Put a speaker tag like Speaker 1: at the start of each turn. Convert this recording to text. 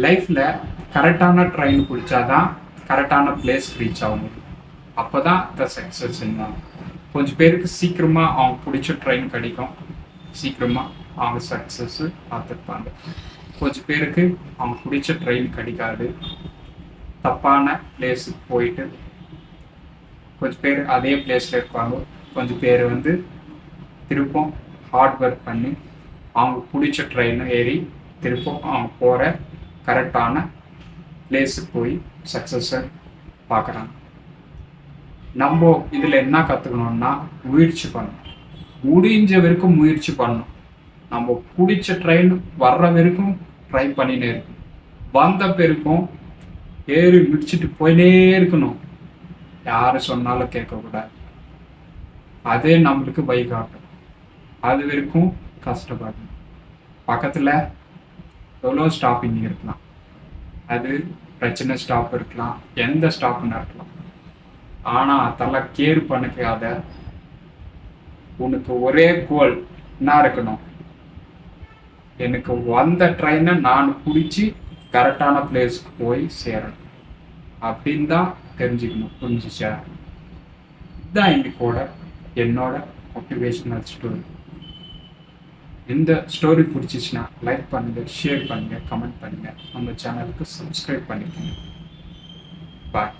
Speaker 1: லைஃப்பில் கரெக்டான ட்ரெயின் பிடிச்சாதான் கரெக்டான பிளேஸ் ரீச் ஆக முடியும். அப்போ தான் த சக்ஸஸ் இருந்தாங்க. கொஞ்சம் பேருக்கு சீக்கிரமாக அவங்க பிடிச்ச ட்ரெயின் கிடைக்கும், சீக்கிரமாக அவங்க சக்ஸஸ் பார்த்துருப்பாங்க. கொஞ்சம் பேருக்கு அவங்க பிடிச்ச ட்ரெயின் கிடைக்காது, தப்பான பிளேஸுக்கு போயிட்டு கொஞ்சம் பேர் அதே பிளேஸில் இருப்பாங்க. கொஞ்சம் பேர் திருப்பம் ஹார்ட் ஒர்க் பண்ணி அவங்க பிடிச்ச ட்ரெயினை ஏறி திருப்பம் அவங்க போகிற கரெக்டான பிளேஸுக்கு போய் சக்ஸஸை பார்க்குறாங்க. நம்ம இதில் என்ன கற்றுக்கணும்னா முயற்சி பண்ணணும், முடிஞ்ச வரைக்கும் முயற்சி பண்ணணும். நம்ம பிடிச்ச ட்ரெயின் வர்ற வரைக்கும் ட்ரை பண்ணினே இருக்கணும், வந்த பிறக்கும் ஏறி முடிச்சுட்டு போயினே இருக்கணும். யார் சொன்னாலும் கேட்கக்கூடாது, அதே நம்மளுக்கு வழிகாட்டும். அது வரைக்கும் கஷ்டப்படணும். பக்கத்தில் எவ்வளோ ஸ்டாப்பிங் இருக்கலாம், அது பிரச்சனை ஸ்டாப் இருக்கலாம், எந்த ஸ்டாப்னு இருக்கலாம். ஆனால் அதெல்லாம் கேர் பண்ணிக்காத. உனக்கு ஒரே கோல் என்ன இருக்கணும், எனக்கு வந்த ட்ரெயினை நான் பிடிச்சி கரெக்டான பிளேஸ்க்கு போய் சேரணும் அப்படின்னு தான் தெரிஞ்சுக்கணும். புரிஞ்சிச்சா? இதுதான் இன்னைக்கோட என்னோட மோட்டிவேஷனல் ஸ்டோரி. இந்த ஸ்டோரி பிடிச்சிச்சுன்னா லைக் பண்ணுங்கள், ஷேர் பண்ணுங்கள், கமெண்ட் பண்ணுங்கள், நம்ம சேனலுக்கு சப்ஸ்கிரைப் பண்ணிக்கோங்க. பாய்.